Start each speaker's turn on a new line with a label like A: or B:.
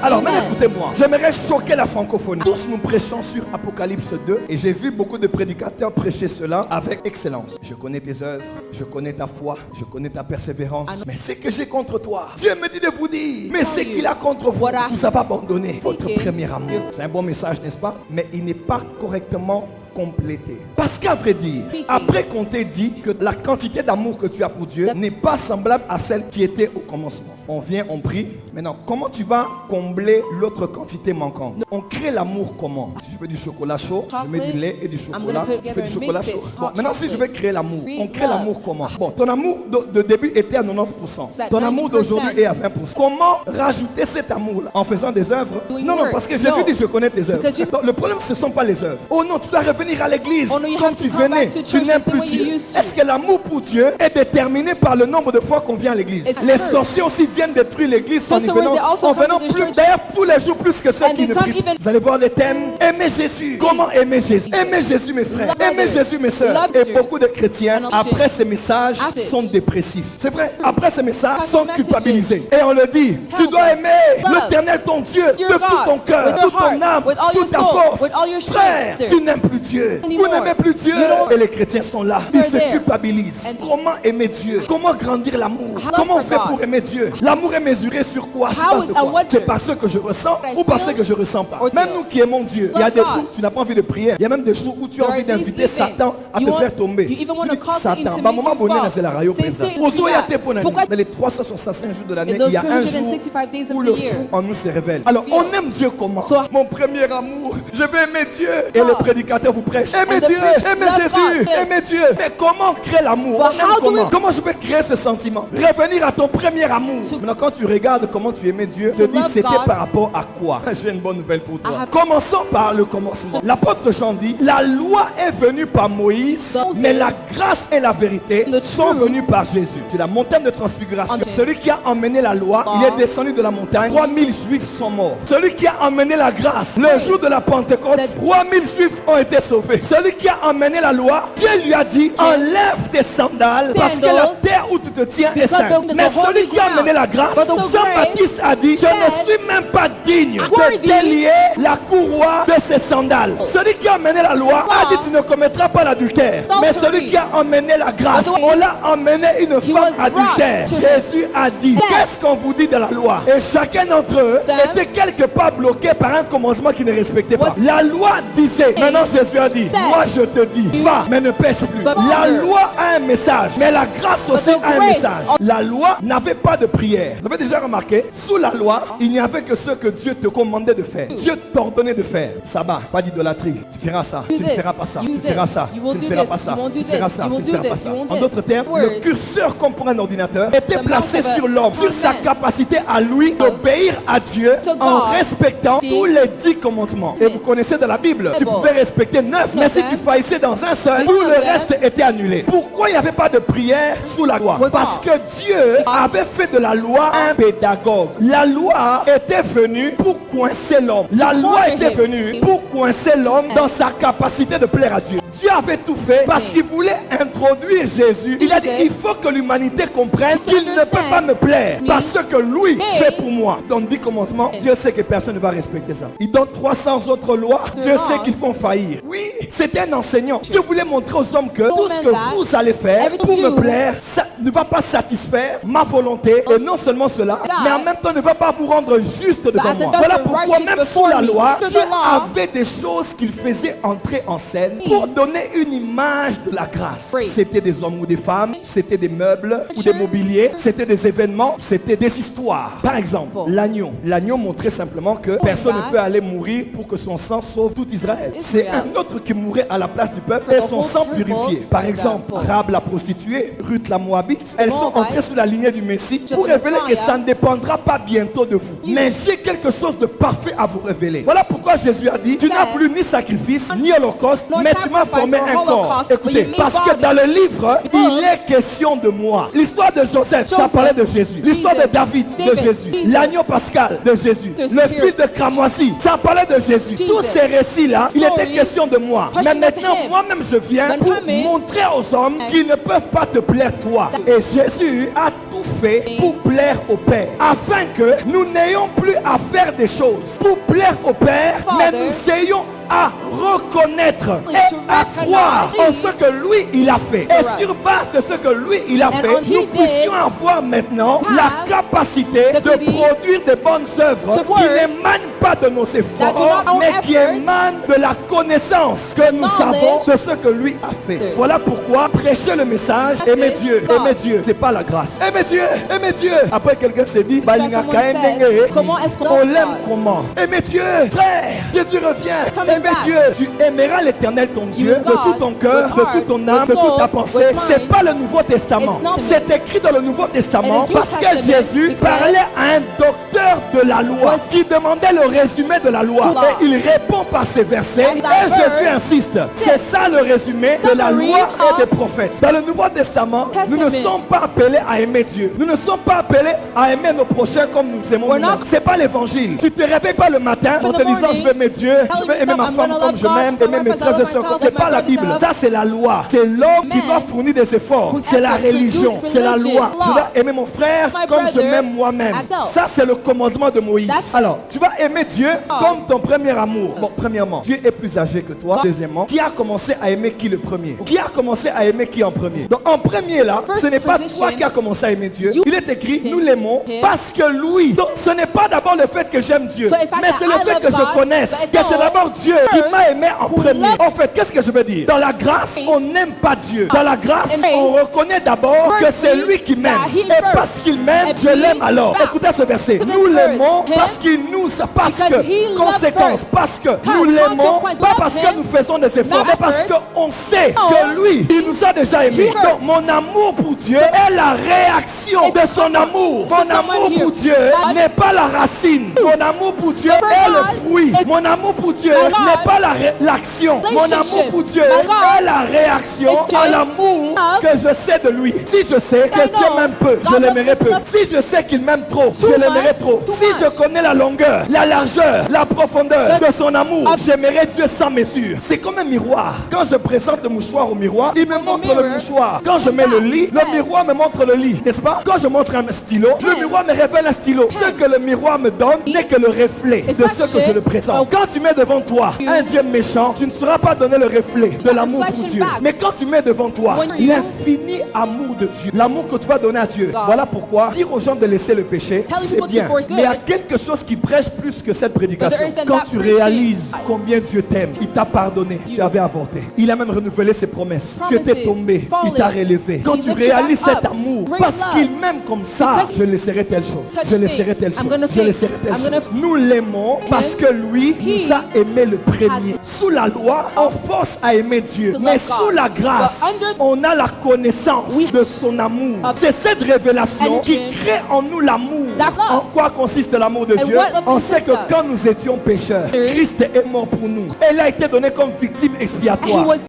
A: Alors maintenant écoutez-moi, j'aimerais choquer la francophonie. Tous nous prêchons sur Apocalypse 2 et j'ai vu beaucoup de prédicateurs prêcher cela avec excellence. Je connais tes œuvres, je connais ta foi, je connais ta persévérance. Mais ce que j'ai contre toi, Dieu me dit de vous dire, mais ce qu'il a contre vous, vous avez abandonné votre premier amour. C'est un bon message, n'est-ce pas? Mais il n'est pas correctement complété. Parce qu'à vrai dire, après qu'on t'ait dit que la quantité d'amour que tu as pour Dieu n'est pas semblable à celle qui était au commencement. On vient, on prie. Maintenant, comment tu vas combler l'autre quantité manquante? On crée l'amour comment? Si je veux du chocolat chaud, je mets du lait et du chocolat. Je fais du chocolat chaud. Bon, maintenant, si je veux créer l'amour, on crée l'amour comment? Bon, ton amour de début était à 90%. Ton amour d'aujourd'hui est à 20%. Comment rajouter cet amour-là? En faisant des œuvres? Non, non, parce que Jésus dit je connais tes œuvres. Le problème, ce ne sont pas les œuvres. Oh non, tu dois revenir à l'église comme tu venais. Tu n'aimes plus Dieu. Est-ce que l'amour pour Dieu est déterminé par le nombre de fois qu'on vient à l'église? Les sorciers aussi viennent détruire l'église en venant plus, d'ailleurs tous les jours plus que ceux qui ne prient. Vous allez voir les thèmes. Aimer Jésus. Comment aimer Jésus? Aimer Jésus mes frères. Aimer Jésus mes soeurs. Et beaucoup de chrétiens après ces messages sont dépressifs. C'est vrai. Après ces messages sont culpabilisés. Et on le dit. Tu dois aimer l'Éternel ton Dieu de tout ton cœur, toute ton âme, toute ta force. Frère, tu n'aimes plus Dieu. Vous n'aimez plus Dieu. Et les chrétiens sont là. Ils se culpabilisent. Comment aimer Dieu? Comment grandir l'amour? Comment on fait pour aimer Dieu? L'amour est mesuré sur quoi? C'est par ce que je ressens ou par ce que je ne ressens pas. Même nous qui aimons Dieu, il y a des jours où tu n'as pas envie de prière. Il y a même des jours où tu as envie d'inviter Satan à te faire tomber. Tu dis, Satan, ma maman bonne c'est la radio présente. Dans les 365 jours de l'année, il y a un jour où le fou en nous se révèle. Alors on aime Dieu comment? Mon premier amour, je veux aimer Dieu. Et le prédicateur vous prêche. Aimez Dieu, aimez Jésus, aimez Dieu. Mais comment créer l'amour? Comment je peux créer ce sentiment? Revenir à ton premier amour. Maintenant quand tu regardes comment tu aimais Dieu, tu te dis c'était par rapport à quoi? J'ai une bonne nouvelle pour toi. Commençons par le commencement. L'apôtre Jean dit, la loi est venue par Moïse, mais la grâce et la vérité sont venues par Jésus. C'est la montagne de transfiguration. Celui qui a emmené la loi, il est descendu de la montagne. 3000 juifs sont morts. Celui qui a emmené la grâce, le jour de la Pentecôte, 3000 juifs ont été sauvés. Celui qui a emmené la loi, Dieu lui a dit, enlève tes sandales parce que la terre où tu te tiens est sainte. Mais celui qui a emmené la grâce, Jean-Baptiste a dit, je ne suis même pas digne de délier la courroie de ses sandales. Celui qui a emmené la loi a dit, tu ne commettras pas l'adultère. Mais celui qui a emmené la grâce, on l'a emmené une femme adultère. Jésus a dit, qu'est-ce qu'on vous dit de la loi? Et chacun d'entre eux était quelque part bloqué par un commencement qui ne respectait pas. La loi disait, maintenant Jésus a dit, moi je te dis, va, mais ne pêche plus. La loi a un message, mais la grâce aussi a un message. La loi n'avait pas de prière. Vous avez déjà remarqué, sous la loi, il n'y avait que ce que Dieu te commandait de faire. Dieu t'ordonnait de faire. Sabbat, pas d'idolâtrie. Tu feras ça, tu ne feras pas ça, tu feras ça, tu ne feras pas ça, tu feras ça, tu ne feras pas ça. En d'autres termes, le curseur comme pour un ordinateur était placé sur l'homme, sur sa capacité à lui d'obéir à Dieu en respectant tous les 10 commandements. Et vous connaissez de la Bible, tu pouvais respecter 9, mais si tu faillissais dans un seul, tout le reste était annulé. Pourquoi il n'y avait pas de prière sous la loi? Parce que Dieu avait fait de la loi un pédagogue. La loi était venue pour coincer l'homme. La loi était venue pour coincer l'homme dans sa capacité de plaire à Dieu. Dieu avait tout fait parce qu'il voulait introduire Jésus. Il a dit, il faut que l'humanité comprenne qu'il ne peut pas me plaire parce que lui fait pour moi. Dans 10 commandements, Dieu sait que personne ne va respecter ça. Il donne 300 autres lois. Dieu sait qu'ils vont faillir. Oui, c'était un enseignant. Dieu voulait montrer aux hommes que tout ce que vous allez faire pour me plaire, ça ne va pas satisfaire ma volonté. Et non seulement cela, mais en même temps ne va pas vous rendre juste devant moi. Voilà pourquoi même sous la loi, Dieu avait des choses qu'il faisait entrer en scène pour donner une image de la grâce. C'était des hommes ou des femmes, c'était des meubles ou des mobiliers, c'était des événements, c'était des histoires. Par exemple, l'agneau. L'agneau montrait simplement que personne ne peut aller mourir pour que son sang sauve tout Israël. C'est un autre qui mourrait à la place du peuple et son sang purifié. Par exemple, Rahab la prostituée, Ruth la Moabite, elles sont entrées sous la lignée du Messie pour révéler que ça ne dépendra pas bientôt de vous. Mais j'ai quelque chose de parfait à vous révéler. Voilà pourquoi Jésus a dit, tu n'as plus ni sacrifice, ni holocauste, mais tu m'as formé un corps. Écoutez, parce que dans le livre, il est question de moi. L'histoire de Joseph, ça parlait de Jésus. L'histoire de David, de Jésus. L'agneau pascal, de Jésus. Le fils de Cramoisi, ça parlait de Jésus. Tous ces récits-là, il était question de moi. Mais maintenant, moi-même, je viens pour montrer aux hommes qu'ils ne peuvent pas te plaire toi. Et Jésus a tout fait pour plaire au Père, afin que nous n'ayons plus à faire des choses pour plaire au Père, mais nous ayons à reconnaître et à croire en ce que lui il a fait. Et sur base de ce que lui il a fait, nous puissions avoir maintenant la capacité de produire des bonnes œuvres qui n'émanent pas de nos efforts, mais qui émanent de la connaissance que nous avons de ce que lui a fait. Voilà pourquoi prêcher le message, aimer Dieu, c'est pas la grâce. Aimer Dieu. Après quelqu'un s'est dit,
B: comment est-ce qu'on
A: on l'aime comment? Aimer Dieu, frère, Jésus revient. Aimer Dieu, tu aimeras l'Éternel ton Dieu de tout ton cœur, de toute ton âme, de toute ta pensée. C'est pas le Nouveau Testament. C'est écrit dans le Nouveau Testament parce que Jésus parlait à un docteur de la loi qui demandait le résumé de la loi. Et il répond par ces versets. Et Jésus insiste. C'est ça le résumé de la loi et des prophètes. Dans le Nouveau Testament, nous ne sommes pas appelés à aimer Dieu. Nous ne sommes pas appelés à aimer nos prochains comme nous aimons nous-mêmes. C'est pas l'évangile. Tu te réveilles pas le matin en te disant je vais aimer Dieu, je vais aimer ma femme comme je m'aime, aimer mes frères et sœurs. C'est pas la Bible. Ça c'est la loi. C'est l'homme qui doit fournir des efforts. C'est la religion. C'est la loi. Je dois aimer mon frère comme je m'aime moi-même. Ça c'est le commandement de Moïse. Alors, tu vas aimer Dieu comme ton premier amour. Bon, premièrement, Dieu est plus âgé que toi. Deuxièmement, qui a commencé à aimer qui le premier? Qui a commencé à aimer qui en premier? Donc en premier là, ce n'est pas toi qui as commencé à aimer Dieu. Il est écrit, nous l'aimons parce que lui. Donc ce n'est pas d'abord le fait que j'aime Dieu, mais c'est le fait que je connaisse que c'est d'abord Dieu qui m'a aimé en premier. En fait, qu'est-ce que je veux dire? Dans la grâce, on n'aime pas Dieu. Dans la grâce, on reconnaît d'abord que c'est lui qui m'aime. Et parce qu'il m'aime, je l'aime alors. Écoutez ce verset. Nous l'aimons parce qu'il nous... Parce que, conséquence, parce que nous l'aimons, pas parce que nous faisons des efforts, mais parce qu'on sait que lui, il nous a déjà aimés. Donc mon amour pour Dieu est la réaction de son amour. Mon amour pour Dieu n'est pas la racine. Mon amour pour Dieu est le fruit. Mon amour pour Dieu n'est pas l'action. Mon amour pour Dieu est la réaction à l'amour que je sais de lui. Si je sais que Dieu m'aime peu, je l'aimerai peu. Si je sais qu'il m'aime trop, je l'aimerai trop. Si je connais la longueur, la largeur, la profondeur de son amour, j'aimerai Dieu sans mesure. C'est comme un miroir. Quand je présente le mouchoir au miroir, il me montre le mouchoir. Quand je mets le lit, le miroir me montre le lit, n'est-ce pas? Quand je montre un stylo, le miroir me révèle un stylo. Ce que le miroir me donne n'est que le reflet de ce que je le présente. Quand tu mets devant toi un Dieu méchant, tu ne sauras pas donner le reflet de l'amour pour Dieu. Mais quand tu mets devant toi l'infini amour de Dieu, l'amour que tu vas donner à Dieu, voilà pourquoi dire aux gens de laisser le péché, c'est bien. Mais il y a quelque chose qui prêche plus que cette prédication. Quand tu réalises combien Dieu t'aime, il t'a pardonné, tu avais avorté. Il a même renouvelé ses promesses. Tu étais tombé, il t'a relevé. Quand tu réalises cet amour, parce qu'il m'aime comme ça, je laisserai telle chose. Je laisserai telle chose. Je laisserai telle chose. Nous l'aimons parce que lui nous a aimé le premier. Sous la loi, on force à aimer Dieu. Mais sous la grâce, on a la connaissance de son amour. C'est cette révélation qui crée en nous l'amour. En quoi consiste l'amour de Dieu? On sait que quand nous étions pécheurs, Christ est mort pour nous. Elle a été donnée comme victime expiatoire.